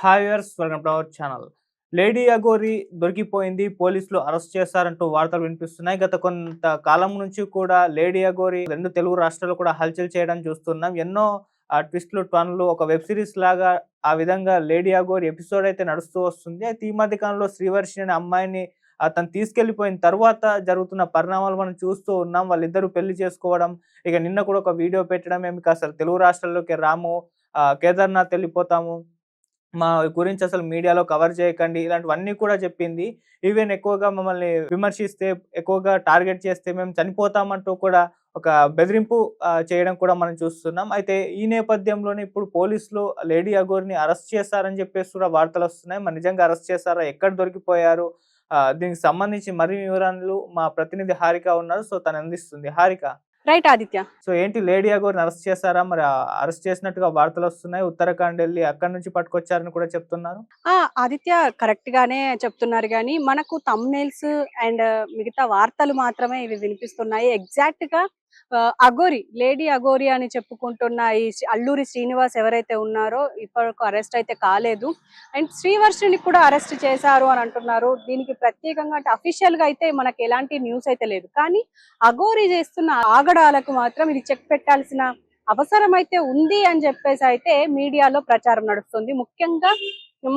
Hi viewers, welcome to our channel. Lady Aghori దొరికిపోయింది, పోలీసులు arrest చేశారంటూ వార్తలు వినిపిస్తున్నాయి. గత కొంత కాలం నుంచి కూడా లేడీ అఘోరి రెండు తెలుగు రాష్ట్రాలు కూడా హల్చల్ చేయడం చూస్తున్నాం. ఎన్నో ట్విస్టులు, టర్న్లు, ఒక వెబ్ సిరీస్ లాగా ఆ విధంగా లేడీ అఘోరి ఎపిసోడ్ అయితే నడుస్తూ వస్తుంది. అయితే ఈ మధ్య కాలంలో శ్రీవర్షిణి అనే అమ్మాయిని తను తీసుకెళ్లిపోయిన తర్వాత జరుగుతున్న పరిణామాలు మనం చూస్తూ ఉన్నాం. వాళ్ళిద్దరూ పెళ్లి చేసుకోవడం, ఇక నిన్న కూడా ఒక వీడియో పెట్టడం, మేము అసలు తెలుగు రాష్ట్రాల్లోకి రాము, కేదార్నాథ్ వెళ్ళిపోతాము, మా గురించి అసలు మీడియాలో కవర్ చేయకండి, ఇలాంటివన్నీ కూడా చెప్పింది. ఈవెన్ ఎక్కువగా మమ్మల్ని విమర్శిస్తే, ఎక్కువగా టార్గెట్ చేస్తే మేము చనిపోతామంటూ కూడా ఒక బెదిరింపు చేయడం కూడా మనం చూస్తున్నాం. అయితే ఈ నేపథ్యంలోనే ఇప్పుడు పోలీసులు లేడీ అఘోరిని అరెస్ట్ చేశారని చెప్పేసి కూడా వార్తలొస్తున్నాయి. మరి నిజంగా అరెస్ట్ చేశారా? ఎక్కడ దొరికిపోయారు? దీనికి సంబంధించి మరిన్ని వివరాలు మా ప్రతినిధి హారిక ఉన్నారు. సో, తను అందిస్తుంది. హారిక. రైట్ ఆదిత్య. సో, ఏంటి లేడీ అఘోరిని అరెస్ట్ చేశారా? మరి అరెస్ట్ చేసినట్టుగా వార్తలొస్తున్నాయి. ఉత్తరాఖండ్ ఎళ్లి అక్కడి నుంచి పట్టుకొచ్చారని కూడా చెప్తున్నారు. ఆదిత్య కరెక్ట్ గానే చెప్తున్నారు గానీ, మనకు థంబ్‌నెయిల్స్ అండ్ మిగతా వార్తలు మాత్రమే ఇవి వినిపిస్తున్నాయి. ఎగ్జాక్ట్ గా అఘోరి, లేడీ అఘోరి అని చెప్పుకుంటున్న ఈ అల్లూరి శ్రీనివాస్ ఎవరైతే ఉన్నారో ఇప్పటివరకు అరెస్ట్ అయితే కాలేదు. అండ్ శ్రీవర్షిని కూడా అరెస్ట్ చేశారు అని అంటున్నారు. దీనికి ప్రత్యేకంగా అంటే అఫీషియల్ గా అయితే మనకి ఎలాంటి న్యూస్ అయితే లేదు. కానీ అఘోరి చేస్తున్న ఆగడాలకు మాత్రం ఇది చెక్ పెట్టాల్సిన అవసరం అయితే ఉంది అని చెప్పేసి అయితే మీడియాలో ప్రచారం నడుస్తుంది. ముఖ్యంగా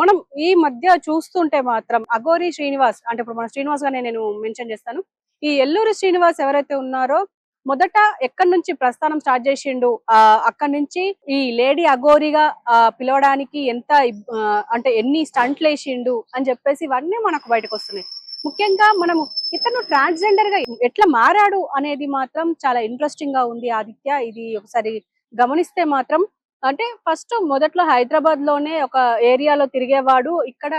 మనం ఈ మధ్య చూస్తుంటే మాత్రం అఘోరి శ్రీనివాస్ అంటే ఇప్పుడు మన శ్రీనివాస్ గానే నేను మెన్షన్ చేస్తాను. ఈ ఎల్లూరి శ్రీనివాస్ ఎవరైతే ఉన్నారో మొదట ఎక్కడి నుంచి ప్రస్థానం స్టార్ట్ చేసిండు, అక్కడి నుంచి ఈ లేడీ అఘోరిగా పిలవడానికి ఎంత అంటే ఎన్ని స్టంట్లు వేసిండు అని చెప్పేసి ఇవన్నీ మనకు బయటకు వస్తున్నాయి. ముఖ్యంగా మనము ఇతను ట్రాన్స్జెండర్ గా ఎట్లా మారాడు అనేది మాత్రం చాలా ఇంట్రెస్టింగ్ గా ఉంది ఆదిత్య. ఇది ఒకసారి గమనిస్తే మాత్రం అంటే ఫస్ట్ మొదట్లో హైదరాబాద్ లోనే ఒక ఏరియాలో తిరిగేవాడు. ఇక్కడ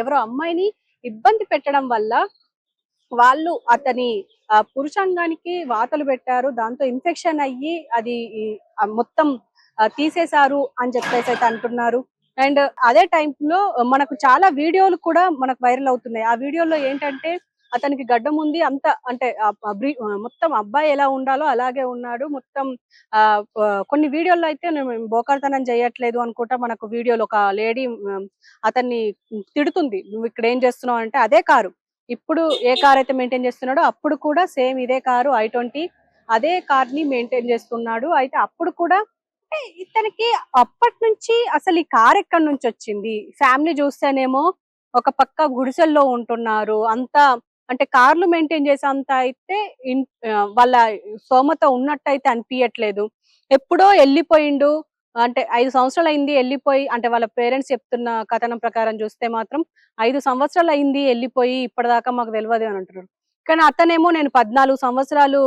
ఎవరో అమ్మాయిని ఇబ్బంది పెట్టడం వల్ల వాళ్ళు అతని పురుషాంగానికి వాతలు పెట్టారు. దాంతో ఇన్ఫెక్షన్ అయ్యి అది మొత్తం తీసేశారు అని చెప్పేసి అయితే అంటున్నారు. అండ్ అదే టైంలో మనకు చాలా వీడియోలు కూడా మనకు వైరల్ అవుతున్నాయి. ఆ వీడియోలో ఏంటంటే అతనికి గడ్డం ఉంది, అంత అంటే మొత్తం అబ్బాయి ఎలా ఉండాలో అలాగే ఉన్నాడు. మొత్తం కొన్ని వీడియోల్లో అయితే నేను బోకార్తనం చేయట్లేదు అనుకుంటా. మనకు వీడియోలో ఒక లేడీ అతన్ని తిడుతుంది, నువ్వు ఇక్కడ ఏం చేస్తున్నావు అంటే, అదే కారు ఇప్పుడు ఏ కార్ అయితే మెయింటైన్ చేస్తున్నాడో అప్పుడు కూడా సేమ్ ఇదే కారు i20 అదే కార్ ని మెయింటైన్ చేస్తున్నాడు. అయితే అప్పుడు కూడా అంటే ఇతనికి అప్పటి నుంచి అసలు ఈ కార్ ఎక్కడి నుంచి వచ్చింది, ఫ్యామిలీ చూస్తేనేమో ఒక పక్క గుడిసెల్లో ఉంటున్నారు, అంతా అంటే కార్లు మెయింటైన్ చేసే అంత అయితే వాళ్ళ స్తోమత ఉన్నట్టయితే అనిపించట్లేదు. ఎప్పుడో వెళ్ళిపోయిండు అంటే 5 సంవత్సరాలు అయింది వెళ్ళిపోయి, అంటే వాళ్ళ పేరెంట్స్ చెప్తున్న కథనం ప్రకారం చూస్తే మాత్రం 5 సంవత్సరాలు అయింది వెళ్ళిపోయి, ఇప్పటిదాకా మాకు తెలియదు అని అంటున్నారు. కానీ అతనేమో నేను 14 సంవత్సరాలు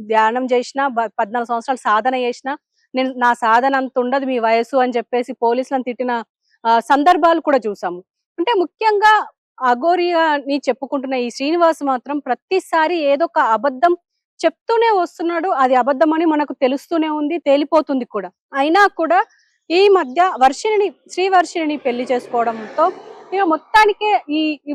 ధ్యానం చేసిన, 14 సంవత్సరాలు సాధన చేసిన, నేను నా సాధన అంత ఉండదు మీ వయసు అని చెప్పేసి పోలీసులను తిట్టిన సందర్భాలు కూడా చూసాము. అంటే ముఖ్యంగా అఘోరిని చెప్పుకుంటున్న ఈ శ్రీనివాస్ మాత్రం ప్రతిసారి ఏదో ఒక అబద్ధం చెప్తూనే వస్తున్నాడు. అది అబద్ధం అని మనకు తెలుస్తూనే ఉంది, తేలిపోతుంది కూడా. అయినా కూడా ఈ మధ్య శ్రీవర్షిని పెళ్లి చేసుకోవడంతో ఇక మొత్తానికే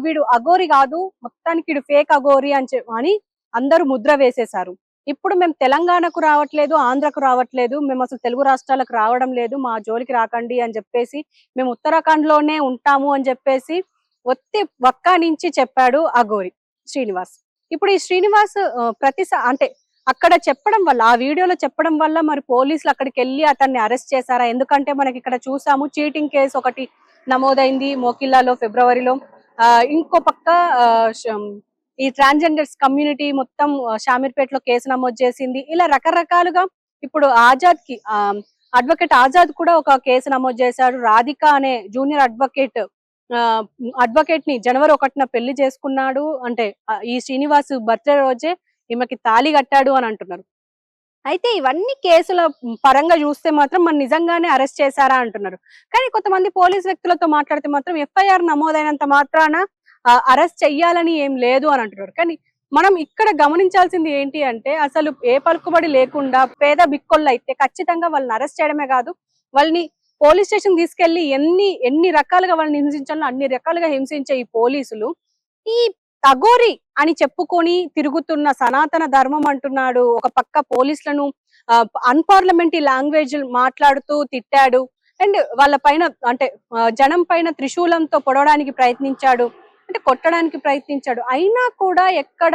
వీడు అఘోరి కాదు, మొత్తానికి వీడు ఫేక్ అఘోరి అని అందరూ ముద్ర వేసేశారు. ఇప్పుడు మేము తెలంగాణకు రావట్లేదు, ఆంధ్రకు రావట్లేదు, మేము అసలు తెలుగు రాష్ట్రాలకు రావడం లేదు, మా జోలికి రాకండి అని చెప్పేసి, మేము ఉత్తరాఖండ్ లోనే ఉంటాము అని చెప్పేసి వక్కా నుంచి చెప్పాడు అఘోరి శ్రీనివాస్. ఇప్పుడు ఈ శ్రీనివాస్ అంటే అక్కడ చెప్పడం వల్ల, ఆ వీడియోలో చెప్పడం వల్ల మరి పోలీసులు అక్కడికి వెళ్ళి అతన్ని అరెస్ట్ చేశారా? ఎందుకంటే మనకి ఇక్కడ చూసాము చీటింగ్ కేసు ఒకటి నమోదైంది మోకిల్లాలో ఫిబ్రవరిలో. ఇంకో పక్క ఈ ట్రాన్స్జెండర్స్ కమ్యూనిటీ మొత్తం షామీర్పేటలో కేసు నమోదు చేసింది. ఇలా రకరకాలుగా ఇప్పుడు ఆజాద్ కి అడ్వకేట్ ఆజాద్ కూడా ఒక కేసు నమోదు చేశాడు. రాధిక అనే జూనియర్ అడ్వకేట్ ని జనవరి 1న పెళ్లి చేసుకున్నాడు. అంటే ఈ శ్రీనివాస్ బర్త్డే రోజే ఈమెకి తాళి కట్టాడు అని అంటున్నారు. అయితే ఇవన్నీ కేసుల పరంగా చూస్తే మాత్రం మన నిజంగానే అరెస్ట్ చేశారా అంటున్నారు. కానీ కొంతమంది పోలీస్ వ్యక్తులతో మాట్లాడితే మాత్రం ఎఫ్ఐఆర్ నమోదైనంత మాత్రాన అరెస్ట్ చెయ్యాలని ఏం లేదు అని అంటున్నారు. కానీ మనం ఇక్కడ గమనించాల్సింది ఏంటి అంటే, అసలు ఏ పలుకుబడి లేకుండా పేద బిక్కోళ్ళు అయితే ఖచ్చితంగా వాళ్ళని అరెస్ట్ చేయడమే కాదు, వాళ్ళని పోలీస్ స్టేషన్ తీసుకెళ్లి ఎన్ని రకాలుగా వాళ్ళని హింసించాలో అన్ని రకాలుగా హింసించే ఈ పోలీసులు ఈ అఘోరి అని చెప్పుకొని తిరుగుతున్న సనాతన ధర్మం అంటున్నాడు. ఒక పక్క పోలీసులను అన్పార్లమెంటరీ లాంగ్వేజ్ మాట్లాడుతూ తిట్టాడు. అండ్ వాళ్ళ పైన అంటే జనం పైన త్రిశూలంతో పొడవడానికి ప్రయత్నించాడు, అంటే కొట్టడానికి ప్రయత్నించాడు. అయినా కూడా ఎక్కడ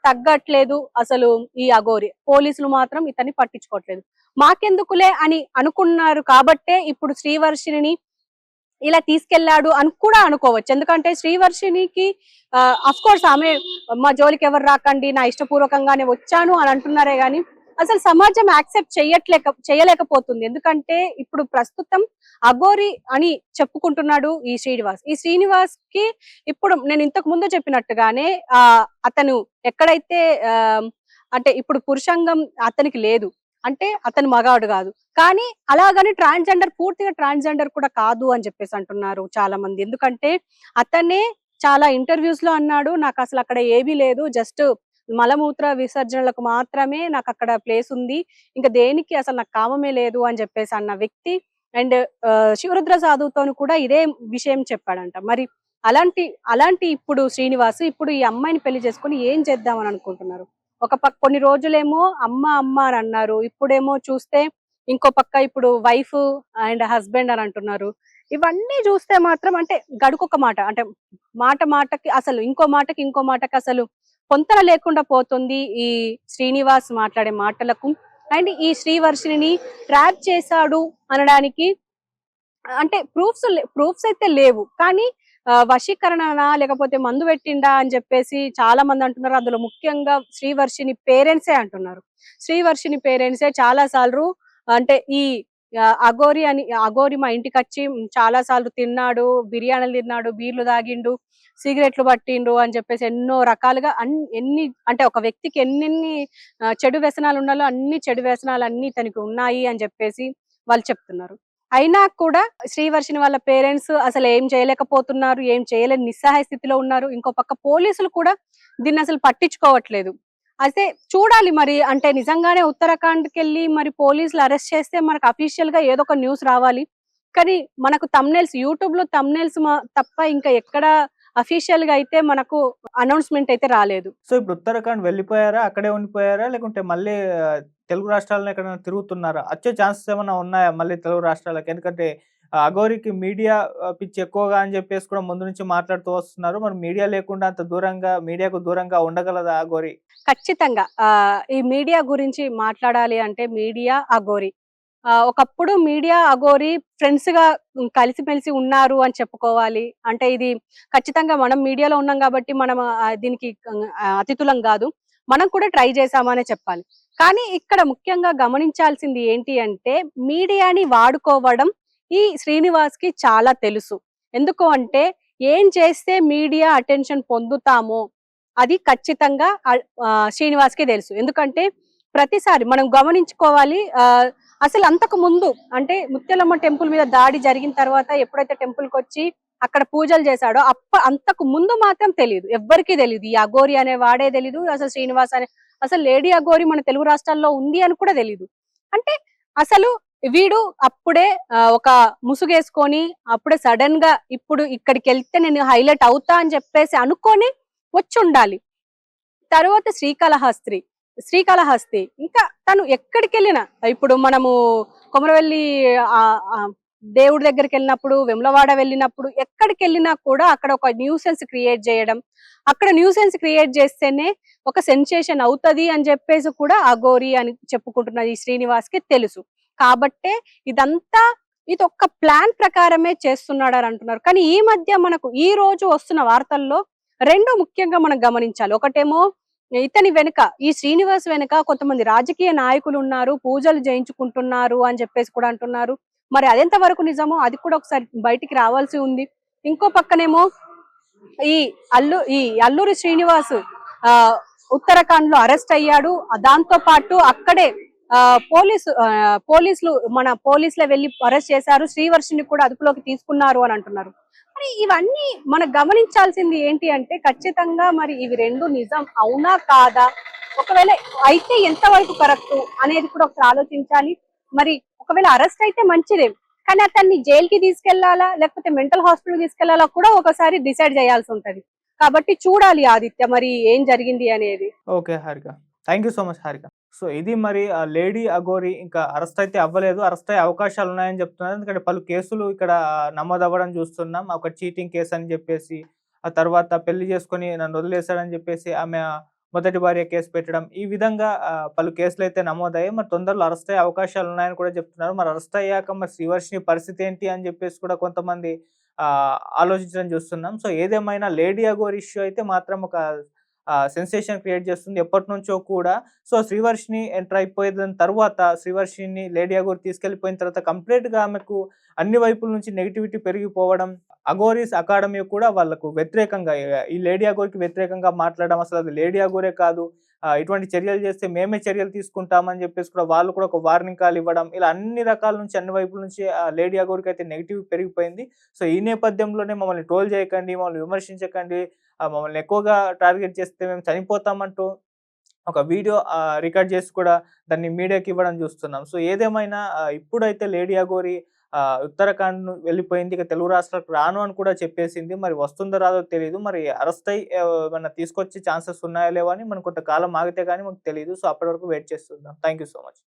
తగ్గట్లేదు అసలు ఈ అఘోరి. పోలీసులు మాత్రం ఇతన్ని పట్టించుకోవట్లేదు. మాకెందుకులే అని అనుకున్నారు కాబట్టే ఇప్పుడు శ్రీవర్షిని ఇలా తీసుకెళ్లాడు అని కూడా అనుకోవచ్చు. ఎందుకంటే శ్రీవర్షినికి అఫ్ కోర్స్ ఆమె మా జోలికి ఎవరు రాకండి, నా ఇష్టపూర్వకంగానే వచ్చాను అని అంటున్నారే గాని అసలు సమాజం యాక్సెప్ట్ చేయలేకపోతుంది. ఎందుకంటే ఇప్పుడు ప్రస్తుతం అఘోరి అని చెప్పుకుంటున్నాడు ఈ శ్రీనివాస్. ఈ శ్రీనివాస్ కి ఇప్పుడు నేను ఇంతకు ముందు చెప్పినట్టుగానే అతను ఎక్కడైతే అంటే ఇప్పుడు పురుషంగం అతనికి లేదు, అంటే అతను మగాడు కాదు. కానీ అలాగని పూర్తిగా ట్రాన్స్జెండర్ కూడా కాదు అని చెప్పేసి అంటున్నారు చాలా మంది. ఎందుకంటే అతనే చాలా ఇంటర్వ్యూస్ లో అన్నాడు, నాకు అసలు అక్కడ ఏమీ లేదు, జస్ట్ మలమూత్ర విసర్జనలకు మాత్రమే నాకు అక్కడ ప్లేస్ ఉంది, ఇంకా దేనికి అసలు నాకు కామమే లేదు అని చెప్పేసి అన్న వ్యక్తి. అండ్ శివరుద్ర సాధువుతోను కూడా ఇదే విషయం చెప్పాడంట. మరి అలాంటి ఇప్పుడు శ్రీనివాస్ ఇప్పుడు ఈ అమ్మాయిని పెళ్లి చేసుకుని ఏం చేద్దామని అనుకుంటున్నారు? ఒక పక్క కొన్ని రోజులేమో అమ్మ అమ్మ అని అన్నారు, ఇప్పుడేమో చూస్తే ఇంకో పక్క ఇప్పుడు వైఫ్ అండ్ హస్బెండ్ అని అంటున్నారు. ఇవన్నీ చూస్తే మాత్రం అంటే గడుకొక మాట, అంటే మాటకి అసలు ఇంకో మాటకి అసలు పొంతన లేకుండా పోతుంది ఈ శ్రీనివాస్ మాట్లాడే మాటలకు. అండ్ ఈ శ్రీవర్షిని ట్రాప్ చేశాడు అనడానికి అంటే ప్రూఫ్స్ అయితే లేవు, కానీ వశీకరణనా లేకపోతే మందు పెట్టిండా అని చెప్పేసి చాలా మంది అంటున్నారు. అందులో ముఖ్యంగా శ్రీవర్షిని పేరెంట్సే అంటున్నారు. శ్రీవర్షిని పేరెంట్సే చాలా సార్లు అంటే ఈ అఘోరి మా ఇంటికి వచ్చి చాలా సార్లు తిన్నాడు, బిర్యానీలు తిన్నాడు, బీర్లు తాగిండు, సిగరెట్లు పట్టిండు అని చెప్పేసి ఎన్నో రకాలుగా ఎన్ని అంటే ఒక వ్యక్తికి ఎన్నెన్ని చెడు వ్యసనాలు ఉండాలో అన్ని చెడు వ్యసనాలు అన్ని తనకి ఉన్నాయి అని చెప్పేసి వాళ్ళు చెప్తున్నారు. అయినా కూడా శ్రీవర్షిని వాళ్ళ పేరెంట్స్ అసలు ఏం చేయలేకపోతున్నారు, ఏం చేయలేని నిస్సహాయ స్థితిలో ఉన్నారు. ఇంకో పక్క పోలీసులు కూడా దీన్ని అసలు పట్టించుకోవట్లేదు. అయితే చూడాలి మరి, అంటే నిజంగానే ఉత్తరాఖండ్కి వెళ్ళి మరి పోలీసులు అరెస్ట్ చేస్తే మనకు అఫీషియల్ గా ఏదో ఒక న్యూస్ రావాలి. కానీ మనకు తమ్నైల్స్ యూట్యూబ్ లో తమ్నైల్స్ తప్ప ఇంకా ఎక్కడ అఫీషియల్ గా అయితే మనకు అనౌన్స్మెంట్ అయితే రాలేదు. సో ఇప్పుడు ఉత్తరాఖండ్ వెళ్ళిపోయారా, అక్కడే ఉండిపోయారా, లేకుంటే మళ్ళీ తెలుగు రాష్ట్రాలను ఎక్కడైనా తిరుగుతున్నారా? వచ్చే ఛాన్సెస్ ఏమైనా ఉన్నాయా మళ్ళీ తెలుగు రాష్ట్రాలకు? ఎందుకంటే అఘోరికి మీడియా పిచ్చి ఎక్కువగా అని చెప్పేసి కూడా ముందు నుంచి మాట్లాడుతూ వస్తున్నారు. మరి మీడియా లేకుండా అంత మీడియాకు దూరంగా ఉండగలదా అఘోరి? ఖచ్చితంగా ఈ మీడియా గురించి మాట్లాడాలి అంటే మీడియా అఘోరి ఒకప్పుడు మీడియా అఘోరి ఫ్రెండ్స్ గా కలిసిమెలిసి ఉన్నారు అని చెప్పుకోవాలి. అంటే ఇది ఖచ్చితంగా మనం మీడియాలో ఉన్నాం కాబట్టి మనం దీనికి అతిథులం కాదు, మనం కూడా ట్రై చేసామనే చెప్పాలి. కానీ ఇక్కడ ముఖ్యంగా గమనించాల్సింది ఏంటి అంటే మీడియాని వాడుకోవడం ఈ శ్రీనివాస్ కి చాలా తెలుసు. ఎందుకు అంటే ఏం చేస్తే మీడియా అటెన్షన్ పొందుతామో అది ఖచ్చితంగా శ్రీనివాస్ కి తెలుసు. ఎందుకంటే ప్రతిసారి మనం గమనించుకోవాలి, అసలు అంతకు ముందు అంటే ముత్యాలమ్మ టెంపుల్ మీద దాడి జరిగిన తర్వాత ఎప్పుడైతే టెంపుల్ కి వచ్చి అక్కడ పూజలు చేశాడో అంతకు ముందు మాత్రం తెలియదు, ఎవ్వరికీ తెలియదు. ఈ అఘోరి అనే వాడే తెలీదు, అసలు శ్రీనివాస్ అసలు లేడీ అఘోరి మన తెలుగు రాష్ట్రాల్లో ఉంది అని కూడా తెలీదు. అంటే అసలు వీడు అప్పుడే ఒక ముసుగేసుకొని అప్పుడే సడన్ గా ఇప్పుడు ఇక్కడికి వెళ్తే నేను హైలైట్ అవుతా అని చెప్పేసి అనుకొని వచ్చి ఉండాలి. తర్వాత శ్రీకాళహస్తి ఇంకా తను ఎక్కడికి వెళ్ళినా, ఇప్పుడు మనము కొమరవెల్లి దేవుడి దగ్గరికి వెళ్ళినప్పుడు, వెమ్లవాడ వెళ్ళినప్పుడు, ఎక్కడికి వెళ్ళినా కూడా అక్కడ ఒక న్యూసెన్స్ క్రియేట్ చేయడం, అక్కడ న్యూసెన్స్ క్రియేట్ చేస్తేనే ఒక సెన్సేషన్ అవుతది అని చెప్పేసి కూడా అఘోరి అని చెప్పుకుంటున్నది శ్రీనివాస్ కి తెలుసు. కాబట్టే ఇది ఒక ప్లాన్ ప్రకారమే చేస్తున్నాడు అని అంటున్నారు. కానీ ఈ మధ్య మనకు ఈ రోజు వస్తున్న వార్తల్లో రెండు ముఖ్యంగా మనం గమనించాలి. ఒకటేమో ఇతని వెనుక, ఈ శ్రీనివాస్ వెనుక కొంతమంది రాజకీయ నాయకులు ఉన్నారు, పూజలు చేయించుకుంటున్నారు అని చెప్పేసి కూడా అంటున్నారు. మరి అదెంత వరకు నిజమో అది కూడా ఒకసారి బయటికి రావాల్సి ఉంది. ఇంకో పక్కనేమో ఈ అల్లూరి శ్రీనివాస్ ఉత్తరాఖండ్ లో అరెస్ట్ అయ్యాడు. దాంతో పాటు అక్కడే పోలీసులు వెళ్ళి అరెస్ట్ చేశారు, శ్రీవర్షిని కూడా అదుపులోకి తీసుకున్నారు అని అంటున్నారు. మరి ఇవన్నీ మనం గమనించాల్సింది ఏంటి అంటే ఖచ్చితంగా మరి ఇవి రెండు నిజం అవునా కాదా, ఒకవేళ అయితే ఎంతవరకు కరెక్ట్ అనేది కూడా ఒకసారి ఆలోచించాలి. మరి ఒకవేళ అరెస్ట్ అయితే మంచిదే, కానీ అతన్ని జైలుకి తీసుకెళ్లాలా లేకపోతే మెంటల్ హాస్పిటల్ తీసుకెళ్లాలా కూడా ఒకసారి డిసైడ్ చేయాల్సి ఉంటది. కాబట్టి చూడాలి ఆదిత్య మరి ఏం జరిగింది అనేది. Okay Harika. Thank you so much Harika. So ఇది మరి లేడీ అఘోరి ఇంకా అరెస్ట్ అయితే అవ్వలేదు. అరెస్ట్ అయ్యే అవకాశాలున్నాయని చెప్తున్నారు. ఎందుకంటే పలు కేసులు ఇక్కడ నమోదవ్వడం చూస్తున్నాం. ఒక చీటింగ్ కేస్ అని చెప్పేసి, ఆ తర్వాత పెళ్లి చేసుకొని నన్ను వదిలేసాడని చెప్పేసి ఆమె మొదటి భార్య కేసు పెట్టడం. ఈ విధంగా పలు కేసులైతే నమోదయ్యాయి. మరి తొందరలో అరెస్ట్ అయ్యే అవకాశాలున్నాయని కూడా చెప్తున్నారు. మరి అరెస్ట్ అయ్యాక మరి శ్రీవర్షిని పరిస్థితి ఏంటి అని చెప్పేసి కూడా కొంతమంది ఆలోచించడం చూస్తున్నాం. సో ఏదేమైనా లేడీ అఘోరి ఇష్యూ అయితే మాత్రం ఒక సెన్సేషన్ క్రియేట్ చేస్తుంది ఎప్పటినుంచో కూడా. సో శ్రీవర్షిని ఎంటర్ అయిపోయిన తర్వాత శ్రీవర్షిని లేడీ అఘోరి తీసుకెళ్ళిపోయిన తర్వాత కంప్లీట్‌గా ఆమెకు అన్ని వైపుల నుంచి నెగటివిటీ పెరిగిపోవడం. అఘోరీస్ అకాడమీ కూడా వాళ్ళకు వ్యతిరేకంగా ఈ లేడీ అఘోరికి వ్యతిరేకంగా మాట్లాడడం, అసలు అది లేడీ అఘోరే కాదు. ఇటువంటి చర్యలు చేస్తే మేమే చర్యలు తీసుకుంటామని చెప్పేసి కూడా వాళ్ళు కూడా ఒక వార్నింగ్ కాల్ ఇవ్వడం. ఇలా అన్ని రకాల నుంచి అన్ని వైపుల నుంచి లేడీ అఘోరికి అయితే నెగెటివ్ పెరిగిపోయింది. సో ఈ నేపథ్యంలోనే మమ్మల్ని ట్రోల్ చేయకండి, మమ్మల్ని విమర్శించకండి, మమ్మల్ని ఎక్కువగా టార్గెట్ చేస్తే మేము చనిపోతామంటూ ఒక వీడియో రికార్డ్ చేసి కూడా దాన్ని మీడియాకి ఇవ్వడం చూస్తున్నాం. సో ఏదేమైనా ఇప్పుడైతే లేడీ అఘోరి ఉత్తరాఖండ్ వెళ్ళిపోయింది. ఇక తెలుగు రాష్ట్రాలకు రాను అని కూడా చెప్పేసింది. మరి వస్తుందో రాదో తెలీదు. మరి అరెస్ట్ అయ్యి ఏమన్నా తీసుకొచ్చే ఛాన్సెస్ ఉన్నాయో లేవో అని మనం కొంతకాలం ఆగితే గాని మనకు తెలీదు. సో అప్పటి వరకు వెయిట్ చేసి చూద్దాం. Thank you so much.